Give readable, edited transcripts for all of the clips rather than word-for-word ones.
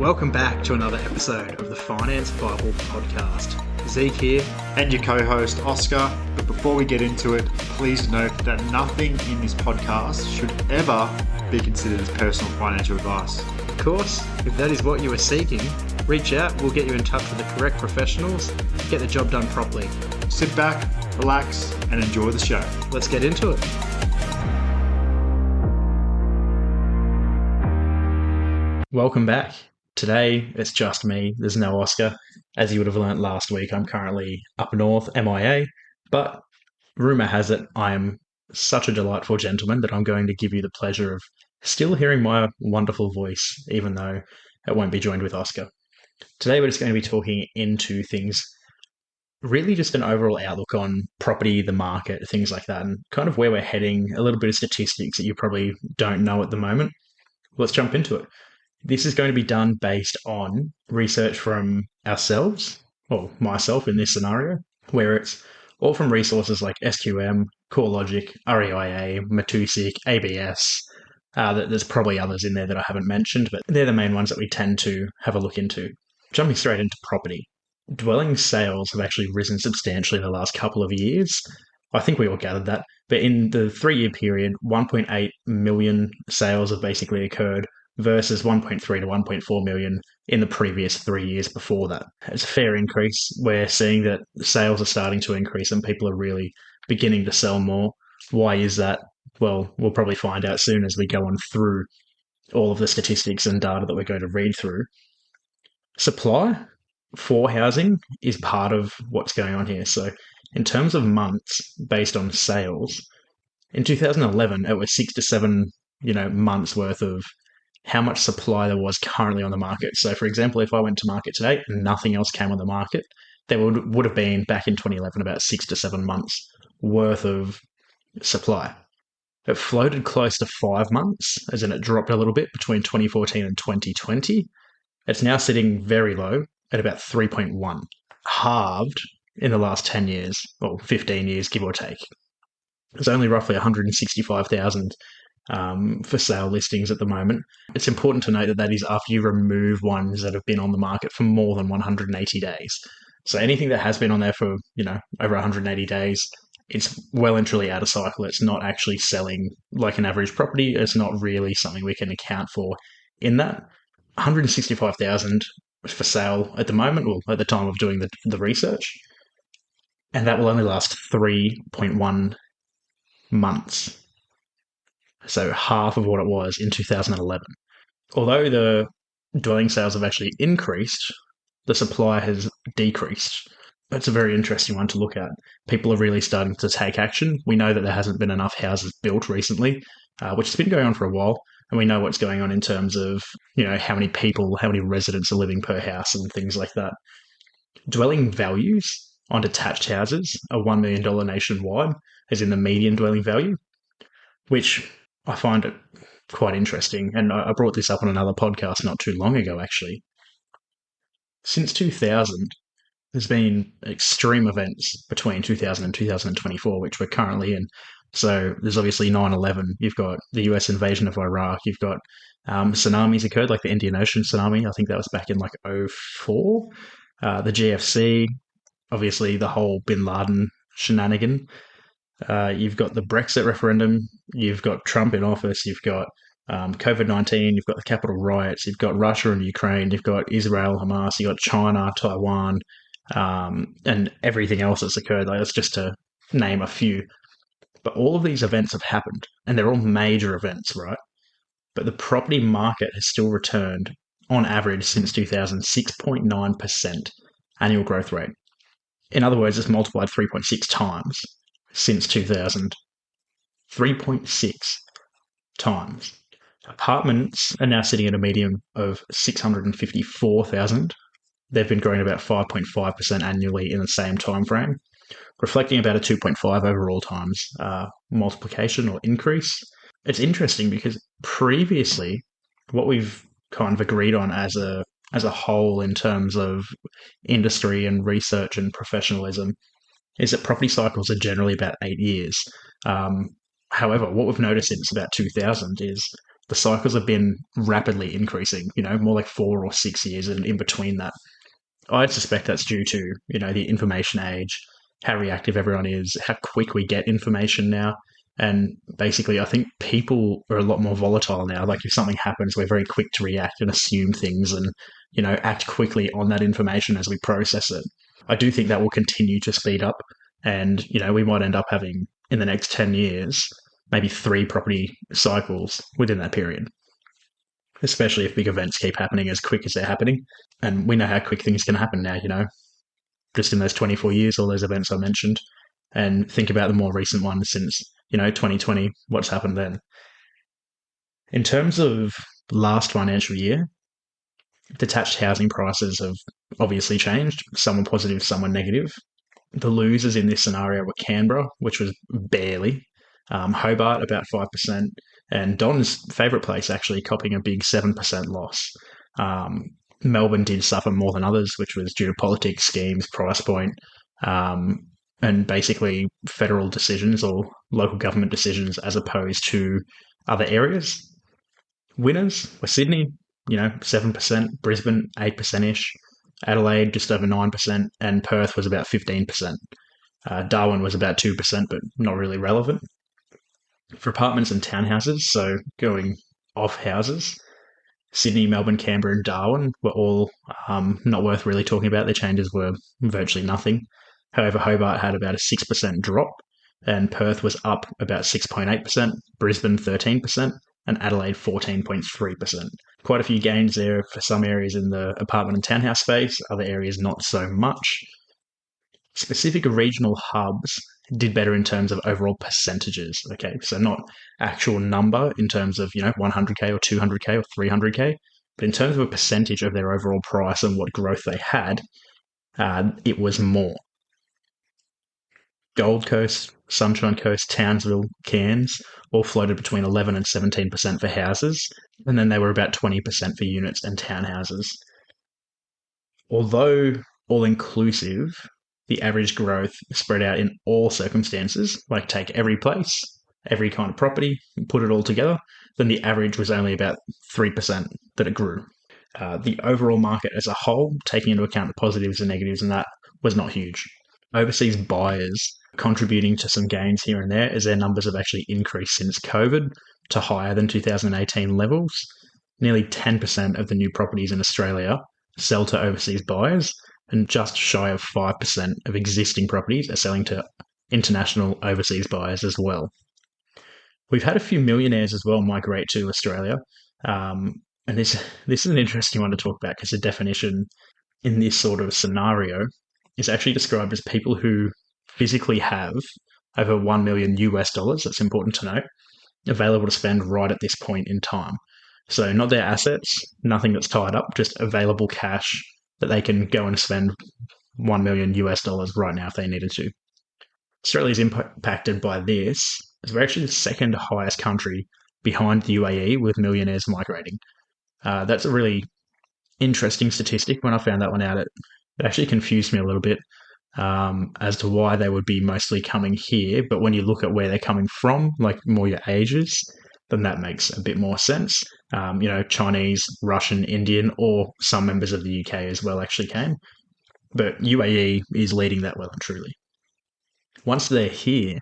Welcome back to another episode of the Finance Bible podcast. Zeke here. And your co-host Oscar. But before we get into it, please note that nothing in this podcast should ever be considered as personal financial advice. Of course, if that is what you are seeking, reach out, we'll get you in touch with the correct professionals, get the job done properly. Sit back, relax, and enjoy the show. Let's get into it. Welcome back. Today, it's just me. There's no Oscar. As you would have learnt last week, I'm currently up north, MIA, but rumour has it I am such a delightful gentleman that I'm going to give you the pleasure of still hearing my wonderful voice, even though it won't be joined with Oscar. Today, we're just going to be talking into things, really just an overall outlook on property, the market, things like that, and kind of where we're heading, a little bit of statistics that you probably don't know at the moment. Let's jump into it. This is going to be done based on research from ourselves, or myself in this scenario, where it's all from resources like SQM, CoreLogic, REIA, Matusik, ABS. There's probably others in there that I haven't mentioned, but they're the main ones that we tend to have a look into. Jumping straight into property. Dwelling sales have actually risen substantially in the last couple of years. I think we all gathered that. But in the 3-year period, 1.8 million sales have basically occurred, versus 1.3 to 1.4 million in the previous 3 years before that. It's a fair increase. We're seeing that sales are starting to increase and people are really beginning to sell more. Why is that? Well, we'll probably find out soon as we go on through all of the statistics and data that we're going to read through. Supply for housing is part of what's going on here. So in terms of months based on sales, in 2011, it was 6 to 7 months worth of how much supply there was currently on the market. So, for example, if I went to market today and nothing else came on the market, there would have been, back in 2011, about 6 to 7 months worth of supply. It floated close to 5 months, as in it dropped a little bit between 2014 and 2020. It's now sitting very low at about 3.1, halved in the last 10 years, or 15 years, give or take. There's only roughly 165,000 for sale listings at the moment. It's important to note that that is after you remove ones that have been on the market for more than 180 days. So anything that has been on there for, over 180 days, it's well and truly out of cycle. It's not actually selling like an average property. It's not really something we can account for in that. 165,000 for sale at the moment, well, at the time of doing the research. And that will only last 3.1 months. So half of what it was in 2011. Although the dwelling sales have actually increased, the supply has decreased. That's a very interesting one to look at. People are really starting to take action. We know that there hasn't been enough houses built recently, which has been going on for a while. And we know what's going on in terms of, how many people, how many residents are living per house and things like that. Dwelling values on detached houses are $1 million nationwide, as in the median dwelling value, which I find it quite interesting, and I brought this up on another podcast not too long ago, actually. Since 2000, there's been extreme events between 2000 and 2024, which we're currently in. So there's obviously 9/11, you've got the US invasion of Iraq, you've got tsunamis occurred, like the Indian Ocean tsunami, I think that was back in 2004, the GFC, obviously the whole bin Laden shenanigan. You've got the Brexit referendum, you've got Trump in office, you've got COVID-19, you've got the Capitol riots, you've got Russia and Ukraine, you've got Israel, Hamas, you've got China, Taiwan, and everything else that's occurred. That's just to name a few. But all of these events have happened, and they're all major events, right? But the property market has still returned, on average, since 2000, 6.9% annual growth rate. In other words, it's multiplied 3.6 times. Since 2000, 3.6 times. Apartments are now sitting at a median of 654,000. They've been growing about 5.5% annually in the same time frame, reflecting about a 2.5 overall times multiplication or increase. It's interesting because previously, what we've kind of agreed on as a whole in terms of industry and research and professionalism is that property cycles are generally about 8 years. However, what we've noticed since about 2000 is the cycles have been rapidly increasing, more like 4 or 6 years, and in between that, I'd suspect that's due to, the information age, how reactive everyone is, how quick we get information now. And basically, I think people are a lot more volatile now. Like if something happens, we're very quick to react and assume things and, act quickly on that information as we process it. I do think that will continue to speed up. And, we might end up having in the next 10 years, maybe 3 property cycles within that period, especially if big events keep happening as quick as they're happening. And we know how quick things can happen now, just in those 24 years, all those events I mentioned. And think about the more recent ones since, 2020, what's happened then. In terms of last financial year, detached housing prices have obviously changed. Some were positive, some were negative. The losers in this scenario were Canberra, which was barely, Hobart about 5%, and Don's favourite place actually copying a big 7% loss. Melbourne did suffer more than others, which was due to politics, schemes, price point, and basically federal decisions or local government decisions as opposed to other areas. Winners were Sydney, 7%, Brisbane, 8% ish, Adelaide just over 9%, and Perth was about 15%. Darwin was about 2%, but not really relevant. For apartments and townhouses, so going off houses, Sydney, Melbourne, Canberra, and Darwin were all not worth really talking about. Their changes were virtually nothing. However, Hobart had about a 6% drop, and Perth was up about 6.8%, Brisbane 13%, and Adelaide 14.3%. Quite a few gains there for some areas in the apartment and townhouse space, other areas not so much. Specific regional hubs did better in terms of overall percentages. Okay, so not actual number in terms of 100k or 200k or 300k, but in terms of a percentage of their overall price and what growth they had, it was more. Gold Coast, Sunshine Coast, Townsville, Cairns all floated between 11 and 17% for houses, and then they were about 20% for units and townhouses. Although all-inclusive, the average growth spread out in all circumstances, like take every place, every kind of property, and put it all together, then the average was only about 3% that it grew. The overall market as a whole, taking into account the positives and negatives, and that was not huge. Overseas buyers contributing to some gains here and there as their numbers have actually increased since COVID to higher than 2018 levels. Nearly 10% of the new properties in Australia sell to overseas buyers, and just shy of 5% of existing properties are selling to international overseas buyers as well. We've had a few millionaires as well migrate to Australia, and this is an interesting one to talk about because the definition in this sort of scenario is actually described as people who physically have over $1 million US, that's important to note, available to spend right at this point in time. So not their assets, nothing that's tied up, just available cash that they can go and spend $1 million US right now if they needed to. Australia is impacted by this, as we're actually the second highest country behind the UAE with millionaires migrating. That's a really interesting statistic. When I found that one out, it actually confused me a little bit as to why they would be mostly coming here. But when you look at where they're coming from, like more your ages, then that makes a bit more sense. Chinese, Russian, Indian, or some members of the UK as well actually came. But UAE is leading that well and truly. Once they're here,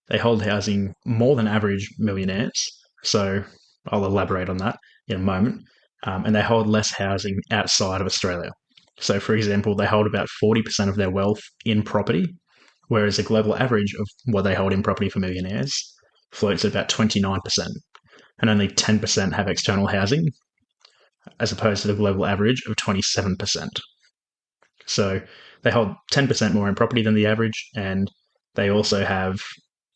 they hold housing more than average millionaires. So I'll elaborate on that in a moment. And they hold less housing outside of Australia. So, for example, they hold about 40% of their wealth in property, whereas the global average of what they hold in property for millionaires floats at about 29%. And only 10% have external housing, as opposed to the global average of 27%. So they hold 10% more in property than the average, and they also have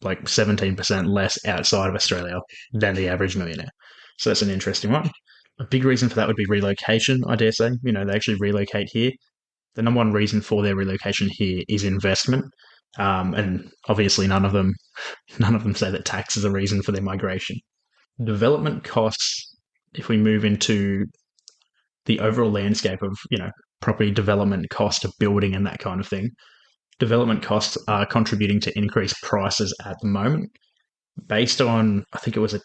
like 17% less outside of Australia than the average millionaire. So that's an interesting one. A big reason for that would be relocation, I dare say. They actually relocate here. The number one reason for their relocation here is investment. And obviously none of them say that tax is a reason for their migration. Development costs, if we move into the overall landscape of, property development cost of building and that kind of thing, development costs are contributing to increased prices at the moment. Based on, I think it was a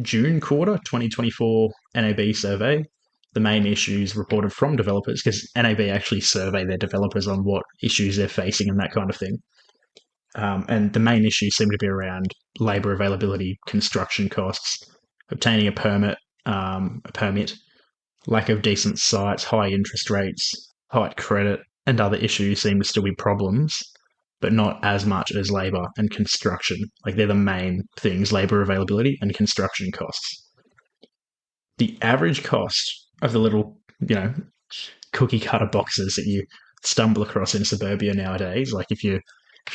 June quarter 2024 NAB survey, the main issues reported from developers, because NAB actually survey their developers on what issues they're facing and that kind of thing. And the main issues seem to be around labour availability, construction costs, obtaining a permit, lack of decent sites, high interest rates, high credit, and other issues seem to still be problems, but not as much as labour and construction. Like they're the main things: labour availability and construction costs. The average cost of the little, cookie cutter boxes that you stumble across in suburbia nowadays, like if you're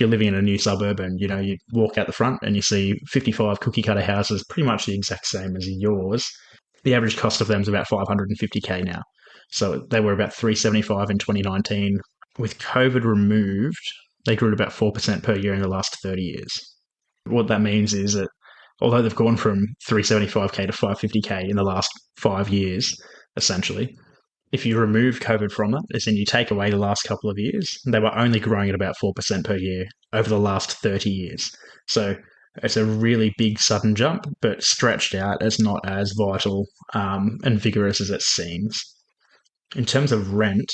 living in a new suburb and you walk out the front and you see 55 cookie cutter houses pretty much the exact same as yours, the average cost of them is about 550k now. So they were about 375 in 2019. With COVID removed, they grew at about 4% per year in the last 30 years. What that means is that although they've gone from 375k to 550k in the last 5 years, essentially, if you remove COVID from that, as in you take away the last couple of years, they were only growing at about 4% per year over the last 30 years. So it's a really big sudden jump, but stretched out as not as vital and vigorous as it seems. In terms of rent,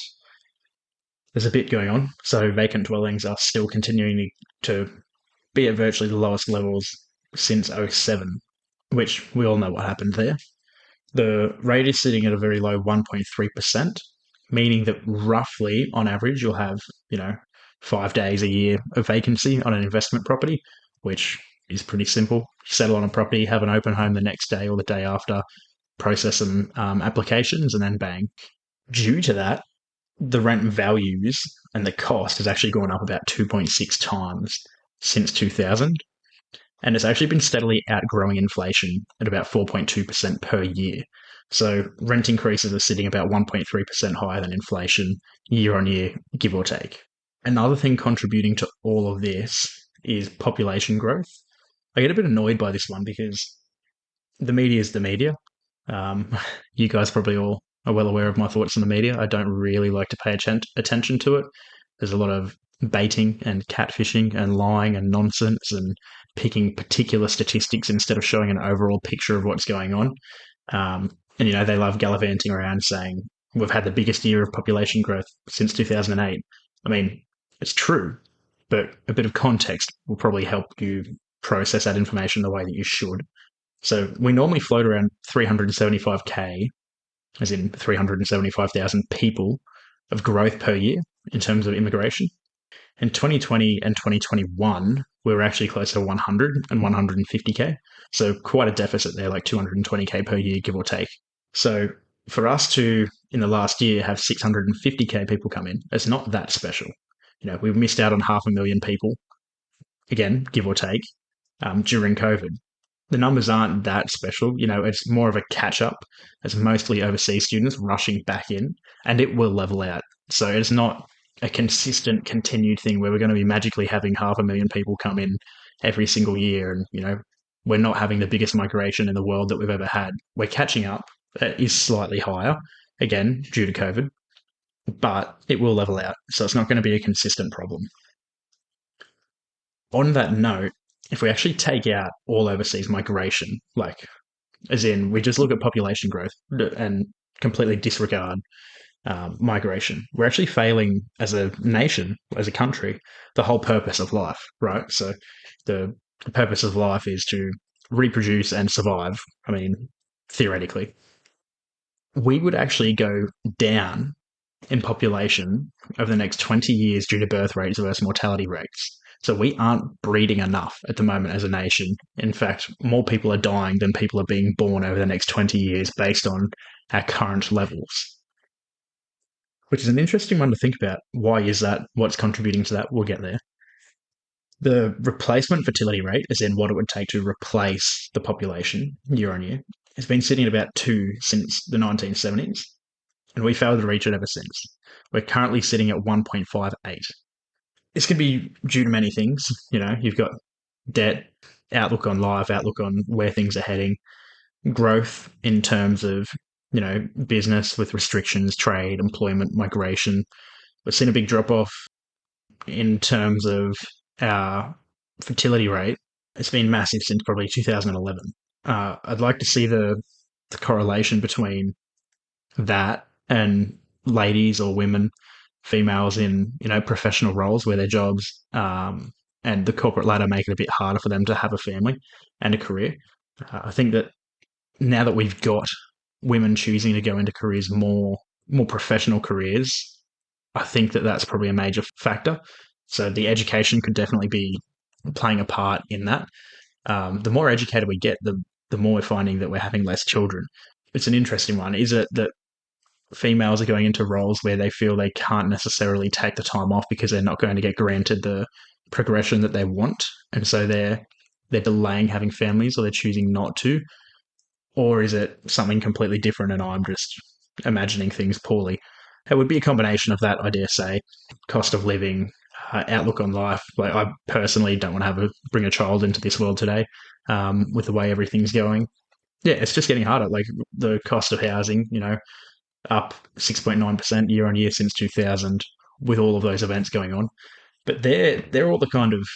there's a bit going on. So vacant dwellings are still continuing to be at virtually the lowest levels since '07, which we all know what happened there. The rate is sitting at a very low 1.3%, meaning that roughly on average you'll have, 5 days a year of vacancy on an investment property, which is pretty simple. Settle on a property, have an open home the next day or the day after, process some applications, and then bang. Due to that, the rent values and the cost has actually gone up about 2.6 times since 2000. And it's actually been steadily outgrowing inflation at about 4.2% per year. So rent increases are sitting about 1.3% higher than inflation year on year, give or take. Another thing contributing to all of this is population growth. I get a bit annoyed by this one because the media is the media. Um, you guys probably all are well aware of my thoughts on the media. I don't really like to pay attention to it. There's a lot of baiting and catfishing and lying and nonsense and picking particular statistics instead of showing an overall picture of what's going on. And they love gallivanting around saying we've had the biggest year of population growth since 2008. I mean, it's true, but a bit of context will probably help you process that information the way that you should. So we normally float around 375k, as in 375,000 people of growth per year in terms of immigration. In 2020 and 2021, we were actually closer to 100 and 150k. So quite a deficit there, like 220k per year, give or take. So for us to, in the last year, have 650k people come in, it's not that special. We've missed out on 500,000 people, again, give or take, during COVID. The numbers aren't that special. It's more of a catch up. It's mostly overseas students rushing back in, and it will level out. So it's not a consistent, continued thing where we're going to be magically having 500,000 people come in every single year. And, we're not having the biggest migration in the world that we've ever had. We're catching up. It is slightly higher, again, due to COVID, but it will level out. So it's not going to be a consistent problem. On that note, if we actually take out all overseas migration, like as in we just look at population growth and completely disregard migration, we're actually failing as a nation, as a country, the whole purpose of life, right? So the purpose of life is to reproduce and survive. I mean, theoretically, we would actually go down in population over the next 20 years due to birth rates versus mortality rates. So we aren't breeding enough at the moment as a nation. In fact, more people are dying than people are being born over the next 20 years based on our current levels, which is an interesting one to think about. Why is that? What's contributing to that? We'll get there. The replacement fertility rate, as in what it would take to replace the population year on year, has been sitting at about 2 since the 1970s, and we failed to reach it ever since. We're currently sitting at 1.58. This could be due to many things. You've got debt, outlook on life, outlook on where things are heading, growth in terms of, business with restrictions, trade, employment, migration. We've seen a big drop off in terms of our fertility rate. It's been massive since probably 2011. I'd like to see the correlation between that and ladies or women, females in professional roles where their jobs and the corporate ladder make it a bit harder for them to have a family and a career. I think that now that we've got women choosing to go into careers more professional careers, I think that that's probably a major factor. So the education could definitely be playing a part in that. The more educated we get, the more we're finding that we're having less children. It's an interesting one. Is it that females are going into roles where they feel they can't necessarily take the time off because they're not going to get granted the progression that they want, and so they're delaying having families, or they're choosing not to? Or is it something completely different and I'm just imagining things poorly? It would be a combination of that, I dare say. Cost of living, outlook on life. Like, I personally don't want to bring a child into this world today, with the way everything's going. Yeah, it's just getting harder. Like, the cost of housing, up 6.9% year on year since 2000, with all of those events going on. But they're all the kind of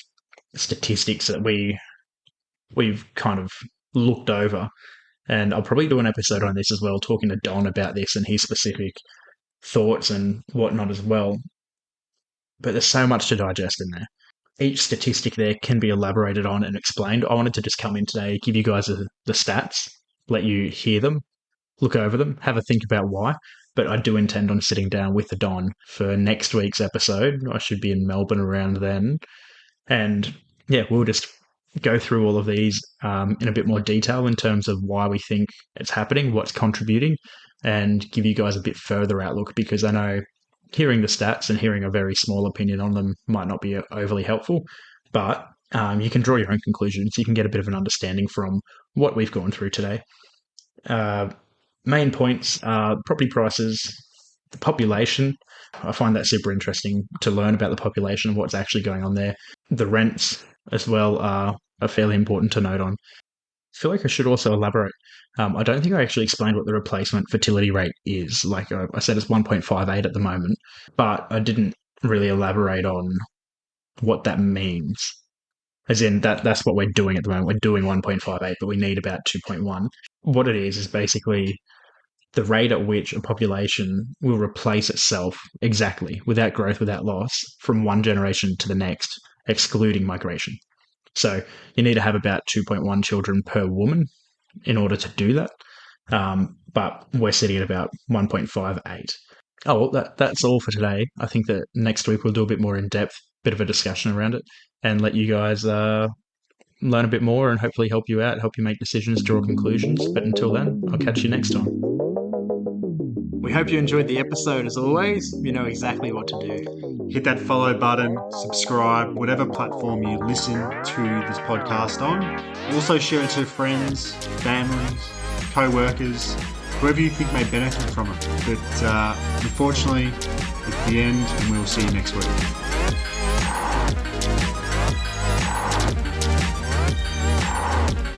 statistics that we've kind of looked over, and I'll probably do an episode on this as well, talking to Don about this and his specific thoughts and whatnot as well. But there's so much to digest in there. Each statistic there can be elaborated on and explained. I wanted to just come in today, give you guys the stats, let you hear them, look over them, have a think about why. But I do intend on sitting down with the Don for next week's episode. I should be in Melbourne around then. And yeah, we'll just go through all of these in a bit more detail in terms of why we think it's happening, what's contributing, and give you guys a bit further outlook, because I know hearing the stats and hearing a very small opinion on them might not be overly helpful, but you can draw your own conclusions. You can get a bit of an understanding from what we've gone through today. Main points are property prices, the population. I find that super interesting to learn about the population and what's actually going on there. The rents as well are fairly important to note on. I feel like I should also elaborate. I don't think I actually explained what the replacement fertility rate is. Like I said, it's 1.58 at the moment, but I didn't really elaborate on what that means. As in, that's what we're doing at the moment. We're doing 1.58, but we need about 2.1. What it is basically the rate at which a population will replace itself exactly, without growth, without loss, from one generation to the next, excluding migration. So you need to have about 2.1 children per woman in order to do that. But we're sitting at about 1.58. Oh, well, that's all for today. I think that next week we'll do a bit more in-depth, bit of a discussion around it, and let you guys learn a bit more and hopefully help you out, help you make decisions, draw conclusions. But until then, I'll catch you next time. We hope you enjoyed the episode. As always, you know exactly what to do. Hit that follow button, subscribe, whatever platform you listen to this podcast on. Also share it to friends, families, co-workers, whoever you think may benefit from it. But unfortunately, it's the end, and we'll see you next week.